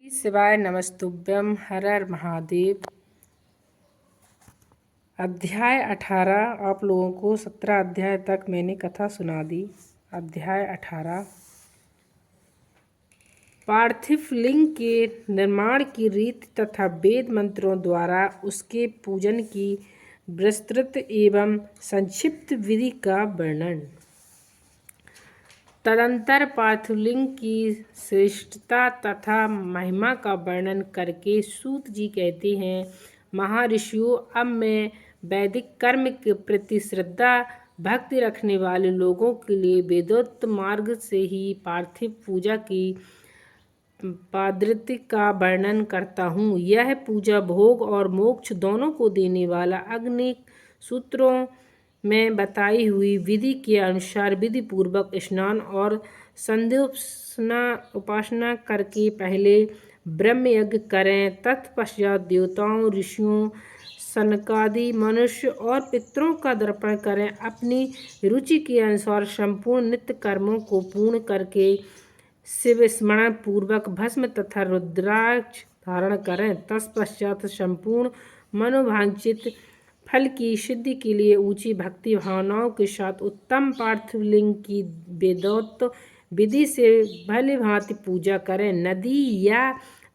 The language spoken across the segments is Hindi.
शिवाय नमस्तुभ्यं। हर हर महादेव। अध्याय 18। आप लोगों को 17 अध्याय तक मैंने कथा सुना दी। अध्याय 18। पार्थिव लिंग के निर्माण की रीति तथा वेद मंत्रों द्वारा उसके पूजन की विस्तृत एवं संक्षिप्त विधि का वर्णन। तदंतर पार्थिवलिंग की श्रेष्ठता तथा महिमा का वर्णन करके सूत जी कहते हैं, महर्षियों, अब मैं वैदिक कर्म के प्रति श्रद्धा भक्ति रखने वाले लोगों के लिए वेदोक्त मार्ग से ही पार्थिव पूजा की पद्धति का वर्णन करता हूँ। यह पूजा भोग और मोक्ष दोनों को देने वाला अग्नि सूत्रों में बताई हुई विधि के अनुसार विधि पूर्वक स्नान और संध्योपासना उपासना करके पहले ब्रह्म यज्ञ करें। तत्पश्चात देवताओं, ऋषियों, सनकादि मनुष्य और पितरों का दर्पण करें। अपनी रुचि के अनुसार संपूर्ण नित्य कर्मों को पूर्ण करके शिव स्मरण पूर्वक भस्म तथा रुद्राक्ष धारण करें। तत्पश्चात संपूर्ण मनोवांछित फल की सिद्धि के लिए ऊंची भक्ति भावनाओं के साथ उत्तम पार्थिव लिंग की वेदोक्त विधि से भली भांति पूजा करें। नदी या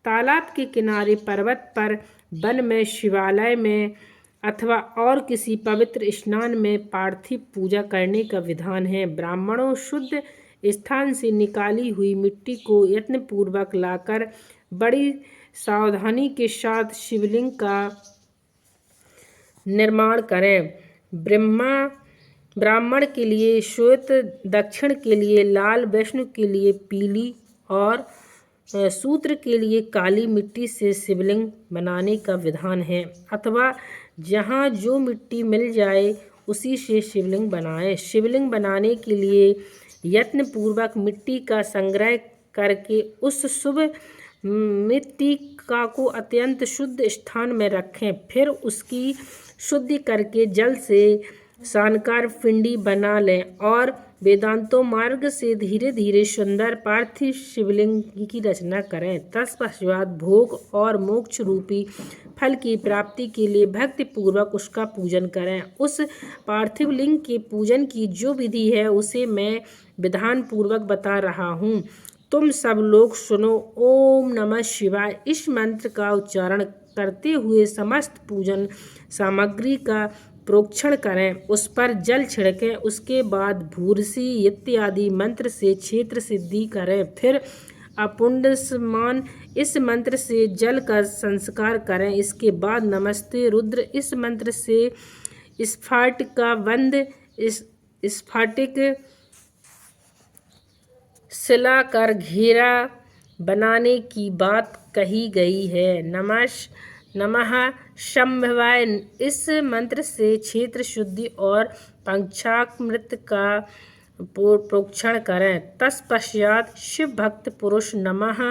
तालाब के किनारे, पर्वत पर, वन में, शिवालय में अथवा और किसी पवित्र स्नान में पार्थिव पूजा करने का विधान है। ब्राह्मणों शुद्ध स्थान से निकाली हुई मिट्टी को यत्नपूर्वक लाकर बड़ी सावधानी के साथ शिवलिंग का निर्माण करें। ब्राह्मण के लिए श्वेत, दक्षिण के लिए लाल, वैष्णव के लिए पीली और शूद्र के लिए काली मिट्टी से शिवलिंग बनाने का विधान है, अथवा जहाँ जो मिट्टी मिल जाए उसी से शिवलिंग बनाएं। शिवलिंग बनाने के लिए यत्नपूर्वक मिट्टी का संग्रह करके उस शुभ मिट्टी को अत्यंत शुद्ध स्थान में रखें। फिर उसकी शुद्धि करके जल से शानकार पिंडी बना लें और वेदांतों मार्ग से धीरे धीरे सुंदर पार्थिव शिवलिंग की रचना करें। तत्पश्चात भोग और मोक्ष रूपी फल की प्राप्ति के लिए भक्ति पूर्वक उसका पूजन करें। उस पार्थिव लिंग के पूजन की जो विधि है उसे मैं विधान पूर्वक बता रहा हूँ, तुम सब लोग सुनो। ओम नमः शिवाय इस मंत्र का उच्चारण करते हुए समस्त पूजन सामग्री का प्रोक्षण करें, उस पर जल छिड़कें। उसके बाद भूर्सी इत्यादि मंत्र से क्षेत्र सिद्धि करें। फिर अपुंडस्मान इस मंत्र से जल का संस्कार करें। इसके बाद नमस्ते रुद्र इस मंत्र से स्फाटिका बंद स्फाटिक शिला कर घेरा बनाने की बात कही गई है। नमः शंभवाय इस मंत्र से क्षेत्र शुद्धि और पंचामृत का प्रोक्षण करें। तत्पश्चात शिव भक्त पुरुष नमः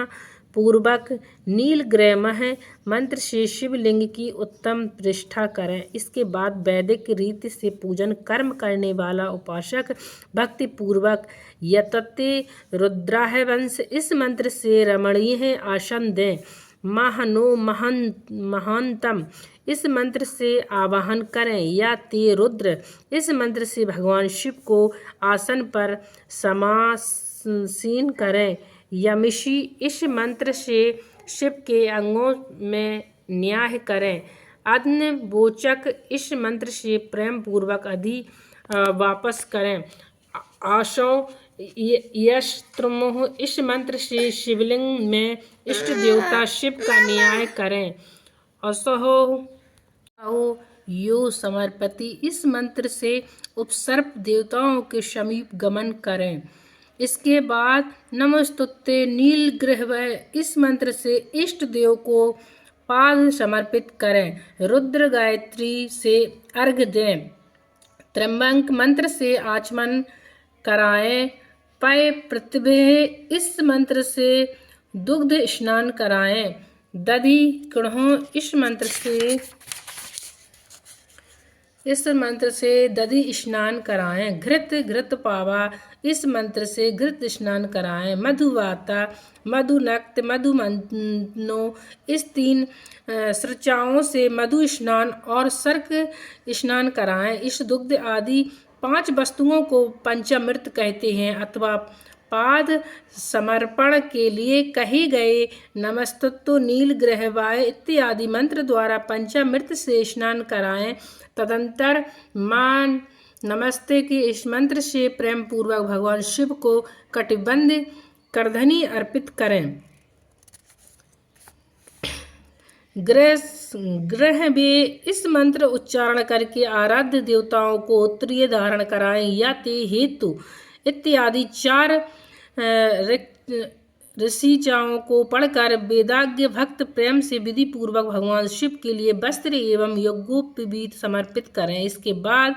पूर्वक नीलग्रैमः मंत्र से शिवलिंग की उत्तम प्रतिष्ठा करें। इसके बाद वैदिक रीति से पूजन कर्म करने वाला उपासक भक्ति पूर्वक यतते रुद्राहवंश इस मंत्र से रमणीय आसन दें। महनो महानतम इस मंत्र से आवाहन करें। या ते रुद्र इस मंत्र से भगवान शिव को आसन पर समासीन करें। यमिषी इस मंत्र से शिव के अंगों में न्याय करें। अग्नि बोचक इस मंत्र से प्रेम पूर्वक अधि वापस करें। आशो यस्त्रमोह इस मंत्र से शिवलिंग में इष्ट देवता शिव का न्याय करें। असहो यो समर्पति इस मंत्र से उपसर्प देवताओं के समीप गमन करें। इसके बाद नमस्तुते नीलग्रहवः इस मंत्र से इष्ट देव को पाद समर्पित करें। रुद्र गायत्री से अर्घ्य दें। त्र्यंबक मंत्र से आचमन कराएं। पय पृथ्वी इस मंत्र से दुग्ध स्नान कराएं। दधि कणों इस मंत्र से दधि स्नान कराएं। घृत पावा इस मंत्र से घृत स्नान कराएं। मधुवाता, मधुनक्त, मधुमनो इस 3 सृचाओं से मधु स्नान और सर्क स्नान कराएं। इस दुग्ध आदि 5 वस्तुओं को पंचामृत कहते हैं अथवा पाद समर्पण के लिए कहे गए नमस्तुत्व, नील ग्रहवाय इत्यादि मंत्र द्वारा पंचामृत से स्नान कराएं। तदंतर मां नमस्ते के इस मंत्र से प्रेम पूर्वक भगवान शिव को कटिबंध करधनी अर्पित करें। ग्रह में इस मंत्र उच्चारण करके आराध्य देवताओं को उत्तरीय धारण कराएं या ते हेतु इत्यादि 4 ऋषिचाओं को पढ़कर वेदाज्ञ भक्त प्रेम से विधि पूर्वक भगवान शिव के लिए वस्त्र एवं यज्ञोपवीत समर्पित करें। इसके बाद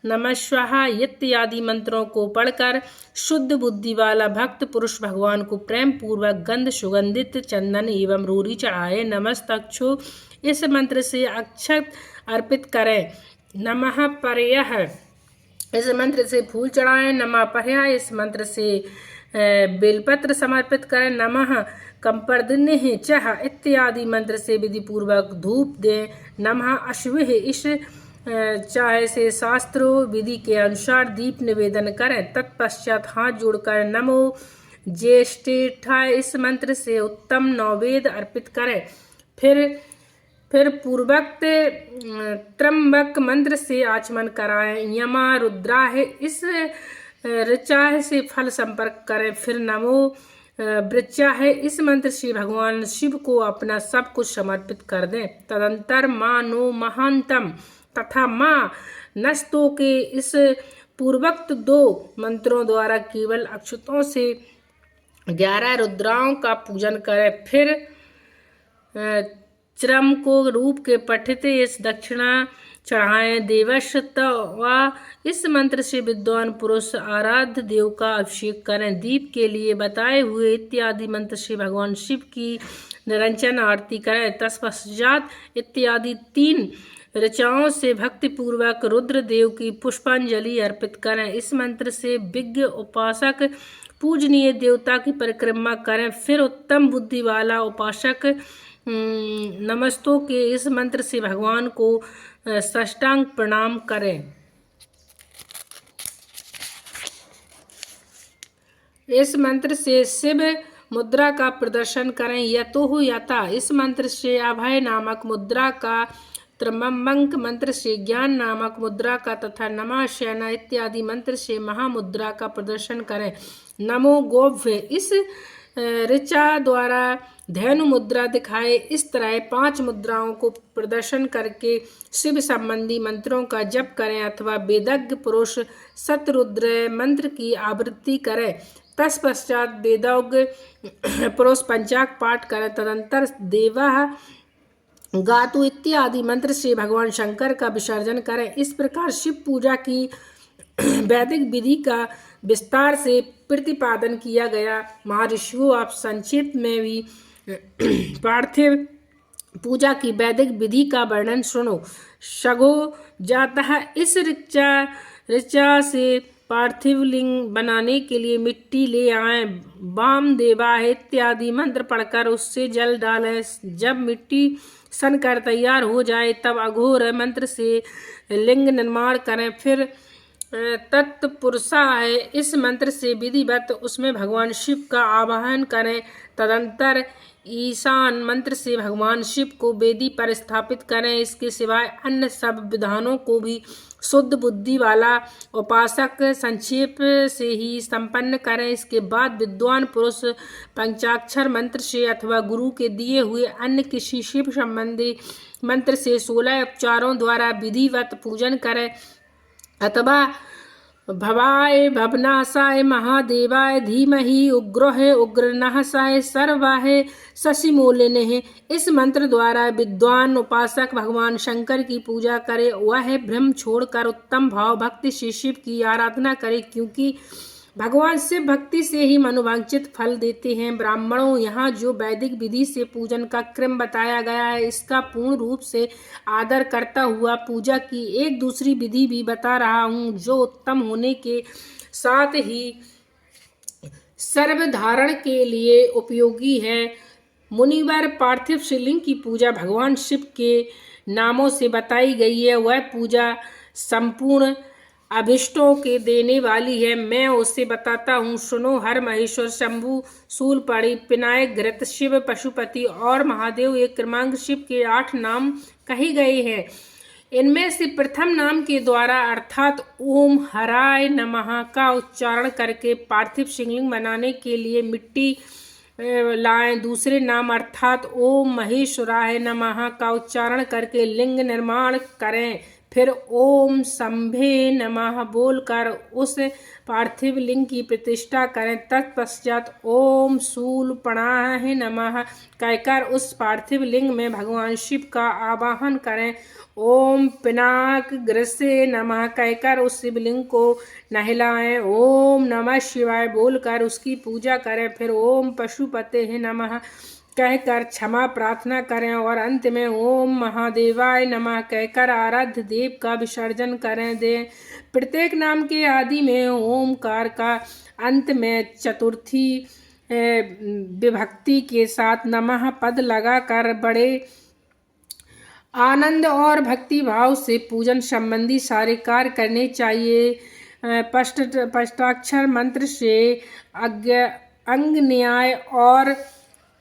नमः स्वाहा इत्यादि मंत्रों को पढ़कर शुद्ध बुद्धि वाला भक्त पुरुष भगवान को प्रेम पूर्वक गंध, सुगंधित चंदन एवं रोरी चढ़ाए। नमस्तक्षो इस मंत्र से अक्षत अर्पित करें। नमः पर्यः इस मंत्र से फूल चढ़ाएं। नमः पर्यः इस मंत्र से बेलपत्र समर्पित करें। नमः कंपर्दिन्य चह इत्यादि मंत्र से विधि पूर्वक धूप दें। नमः अश्विः इस चाय से शास्त्रों विधि के अनुसार दीप निवेदन करें। तत्पश्चात हाथ जोड़कर नमो ज्येष्ठाय इस मंत्र से उत्तम नैवेद्य अर्पित करें। फिर पूर्वोक्त त्र्यंबक मंत्र से आचमन कराएं। यमा रुद्राह इस ऋचा से फल संपर्क करें। फिर नमो वृक्षा इस मंत्र से भगवान शिव को अपना सब कुछ समर्पित कर दें। तदंतर मां नो महांतम तथा मां नस्तो के इस पूर्वोक्त 2 मंत्रों द्वारा केवल अक्षतों से 11 रुद्राओं का पूजन करें। फिर चरम को रूप के पठित इस दक्षिणा चढ़ाएं। देवशतवा इस मंत्र से विद्वान पुरुष आराध्य देव का अभिषेक करें। दीप के लिए बताए हुए इत्यादि मंत्र से भगवान शिव की निरंजन आरती करें। तत्पश्चात इत्यादि 3 ऋचाओं से भक्ति पूर्वक रुद्र देव की पुष्पांजलि अर्पित करें। इस मंत्र से विज्ञ उपासक पूजनीय देवता की परिक्रमा करें। फिर उत्तम बुद्धि वाला उपासक नमस्तों के इस मंत्र से भगवान को साष्टांग प्रणाम करें। इस मंत्र से शिव मुद्रा का प्रदर्शन करें। यतो यथा इस मंत्र से अभय नामक मुद्रा का, त्र्यंबक मंत्र से ज्ञान नामक मुद्रा का तथा नमः शयना इत्यादि मंत्र से महामुद्रा का प्रदर्शन करें। नमो गोभ्य इस ऋचा द्वारा धैनु मुद्रा दिखाए। इस तरह 5 मुद्राओं को प्रदर्शन करके शिव संबंधी मंत्रों का जप करें अथवा वेदज्ञ पुरुष शतरुद्र मंत्र की आवृत्ति करें। तत्पश्चात वेदज्ञ पुरुष पंचाक पाठ करें। तदंतर देवा गातु इत्यादि मंत्र से भगवान शंकर का विसर्जन करें। इस प्रकार शिव पूजा की वैदिक विधि का विस्तार से प्रतिपादन किया गया। महर्षियों, आप संक्षिप्त में भी पार्थिव पूजा की वैदिक विधि का वर्णन सुनो। शगो जाता इस ऋचा से पार्थिव लिंग बनाने के लिए मिट्टी ले आए। वाम देवा इत्यादि मंत्र पढ़कर उससे जल डालें। जब मिट्टी सनकर तैयार हो जाए तब अघोर मंत्र से लिंग निर्माण करें। फिर तत्पुरुषा है इस मंत्र से विधिवत उसमें भगवान शिव का आवाहन करें। तदंतर ईशान मंत्र से भगवान शिव को वेदी पर स्थापित करें। इसके सिवाय अन्य सब विधानों को भी शुद्ध बुद्धि वाला उपासक संक्षेप से ही संपन्न करें। इसके बाद विद्वान पुरुष पंचाक्षर मंत्र से अथवा गुरु के दिए हुए अन्य किसी शिव संबंधी मंत्र से 16 उपचारों द्वारा विधिवत पूजन करें अथवा भवाय भवनाशाय महादेवाय धीमहि उग्रोहे उग्रनाशाय सर्वाय शशिमूलिने इस मंत्र द्वारा विद्वान उपासक भगवान शंकर की पूजा करे। वह भ्रम छोड़कर उत्तम भाव भक्ति से शिव की आराधना करे, क्योंकि भगवान शिव भक्ति से ही मनोवांछित फल देते हैं। ब्राह्मणों, यहाँ जो वैदिक विधि से पूजन का क्रम बताया गया है, इसका पूर्ण रूप से आदर करता हुआ पूजा की एक दूसरी विधि भी बता रहा हूँ, जो उत्तम होने के साथ ही सर्वधारण के लिए उपयोगी है। मुनिवर पार्थिव शिवलिंग की पूजा भगवान शिव के नामों से बताई गई है। वह पूजा संपूर्ण अभिष्टों के देने वाली है। मैं उसे बताता हूँ, सुनो। हर महेश्वर, शंभु, शूलपाणी, पिनायक, घृत, शिव, पशुपति और महादेव एक क्रमांक शिव के 8 नाम कहे गए हैं। इनमें से प्रथम नाम के द्वारा अर्थात ओम हराय नमः का उच्चारण करके पार्थिव शिवलिंग बनाने के लिए मिट्टी लाएं। दूसरे नाम अर्थात ओम महेश्वराय नमः का उच्चारण करके लिंग निर्माण करें। फिर ओम शंभे नमः बोलकर उस पार्थिव लिंग की प्रतिष्ठा करें। तत्पश्चात ओम शूलपणाय नमः कहकर उस पार्थिव लिंग में भगवान शिव का आवाहन करें। ओम पिनाक ग्रसे नमः कहकर उस शिवलिंग को नहलाएं। ओम नमः शिवाय बोलकर उसकी पूजा करें। फिर ओम पशुपते नमः कहकर क्षमा प्रार्थना करें और अंत में ओम महादेवाय नमः कहकर आराध्य देव का विसर्जन करें दें। प्रत्येक नाम के आदि में ओमकार का, अंत में चतुर्थी विभक्ति के साथ नमः पद लगाकर बड़े आनंद और भक्ति भाव से पूजन संबंधी सारे कार्य करने चाहिए। पष्टाक्षर मंत्र से अंग न्याय और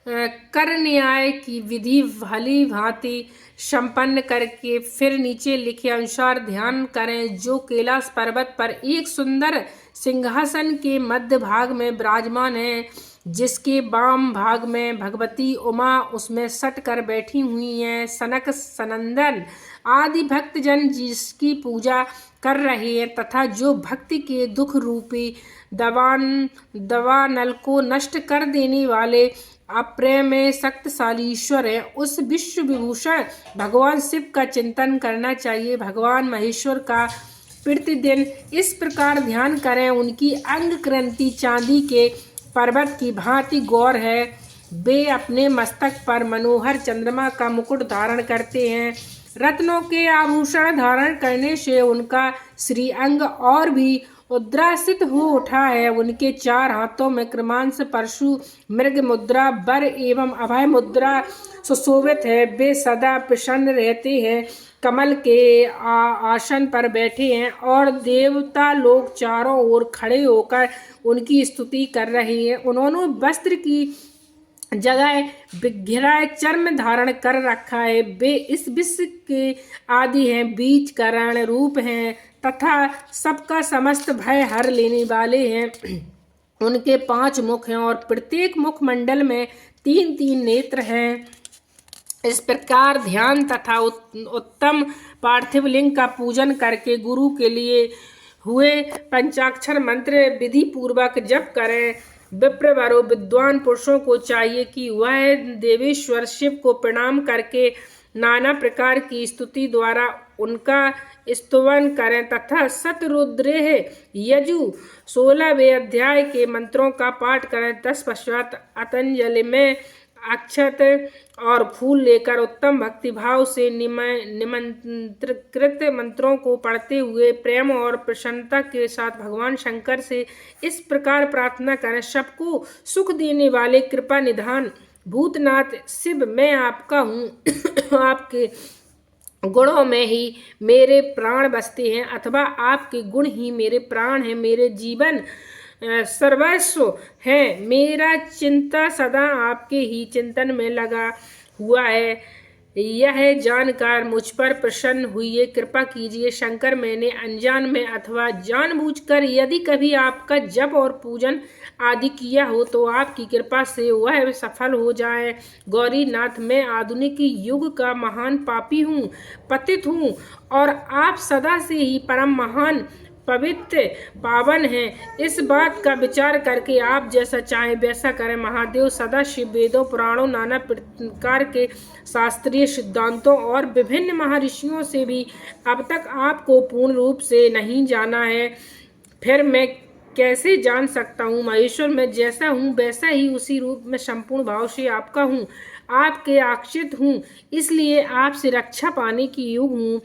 कर न्याय की विधि भली भांति संपन्न करके फिर नीचे लिखे अनुसार ध्यान करें। जो कैलाश पर्वत पर एक सुंदर सिंहासन के मध्य भाग में विराजमान है, जिसके वाम भाग में भगवती उमा उसमें सट कर बैठी हुई हैं। सनक सनंदन आदि भक्तजन जिसकी पूजा कर रहे हैं तथा जो भक्ति के दुख रूपी दवानल को नष्ट कर देने वाले अप्रेम में शक्तिशाली ईश्वर है, उस विश्व विभूषण भगवान शिव का चिंतन करना चाहिए। भगवान महेश्वर का प्रतिदिन इस प्रकार ध्यान करें। उनकी अंग क्रांति चांदी के पर्वत की भांति गौर है। वे अपने मस्तक पर मनोहर चंद्रमा का मुकुट धारण करते हैं। रत्नों के आभूषण धारण करने से उनका श्रीअंग और भी उद्रासित हो उठा है। उनके 4 हाथों में क्रमांश परशु, मृग मुद्रा, वर एवं अभय मुद्रा सुशोभित है। वे सदा प्रसन्न रहते हैं, कमल के आसन पर बैठे हैं और देवता लोग चारों ओर खड़े होकर उनकी स्तुति कर रहे हैं। उन्होंने वस्त्र की जगह घिराए चर्म धारण कर रखा है। वे इस विश्व के आदि हैं, बीज कारण रूप हैं तथा सबका समस्त भय हर लेने वाले हैं। उनके 5 मुख हैं और प्रत्येक मुख मंडल में 3-3 नेत्र हैं। इस प्रकार ध्यान तथा उत्तम पार्थिव लिंग का पूजन करके गुरु के लिए हुए पंचाक्षर मंत्र विधि पूर्वक जप करें। विप्रवरों विद्वान पुरुषों को चाहिए कि वह देवेश्वर शिव को प्रणाम करके नाना प्रकार की स्तुति द्वारा उनका स्तुवन करें तथा शतरुद्रेह यजु 16वें अध्याय के मंत्रों का पाठ करें। तत्पश्चात अतंजलि में अक्षत और फूल लेकर उत्तम भक्तिभाव से निमंत्रित मंत्रों को पढ़ते हुए प्रेम और प्रसन्नता के साथ भगवान शंकर से इस प्रकार प्रार्थना करें। सबको सुख देने वाले कृपा निधान भूतनाथ शिव, मैं आपका हूँ। आपके गुणों में ही मेरे प्राण बसते हैं अथवा आपके गुण ही मेरे प्राण हैं। मेरे जीवन सर्वस्व है। मेरा चिंता सदा आपके ही चिंतन में लगा हुआ है। यह जानकर मुझ पर प्रसन्न हुई कृपा कीजिए शंकर। मैंने अनजान में अथवा जानबूझकर यदि कभी आपका जप और पूजन आदि किया हो तो आपकी कृपा से वह सफल हो जाए। गौरीनाथ, मैं आधुनिक युग का महान पापी हूँ, पतित हूँ और आप सदा से ही परम महान पवित्र पावन हैं। इस बात का विचार करके आप जैसा चाहें वैसा करें। महादेव सदाशिव वेदों, पुराणों, नाना प्रकार के शास्त्रीय सिद्धांतों और विभिन्न महर्षियों से भी अब तक आपको पूर्ण रूप से नहीं जाना है। फिर मैं कैसे जान सकता हूँ? महेश्वर, मैं जैसा हूँ वैसा ही उसी रूप में संपूर्ण भाव से आपका हूँ, आपके आश्रित हूँ, इसलिए आपसे रक्षा पाने की युग हूँ।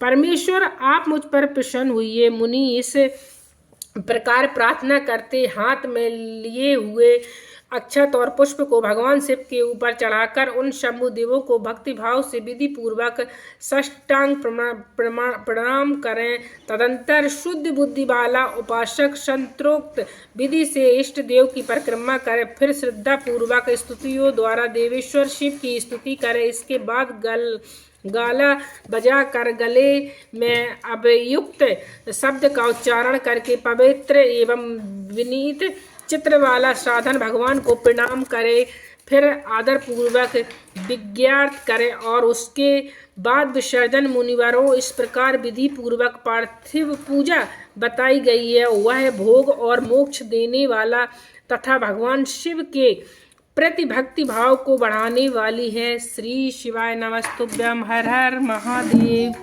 परमेश्वर, आप मुझ पर प्रसन्न हुई। मुनि इस प्रकार प्रार्थना करते हाथ में लिए हुए अक्षत और पुष्प को भगवान शिव के ऊपर चढ़ाकर उन शंभु देवों को भक्ति भाव से विधि पूर्वक साष्टांग प्रणाम करें। तदंतर शुद्ध बुद्धि वाला उपासक संत्रोक्त विधि से इष्ट देव की परिक्रमा करे, फिर श्रद्धा पूर्वक स्तुतियों द्वारा देवेश्वर शिव की स्तुति करे। इसके बाद गाला बजा कर गले में अभियुक्त शब्द का उच्चारण करके पवित्र एवं विनीत चित्र वाला साधन भगवान को प्रणाम करे, फिर आदर पूर्वक विज्ञार्थ करे और उसके बाद विसर्जन। मुनिवरों, इस प्रकार विधि पूर्वक पार्थिव पूजा बताई गई है, वह भोग और मोक्ष देने वाला तथा भगवान शिव के प्रति भक्ति भाव को बढ़ाने वाली है। श्री शिवाय नमस्तुभ्यं। हर हर महादेव।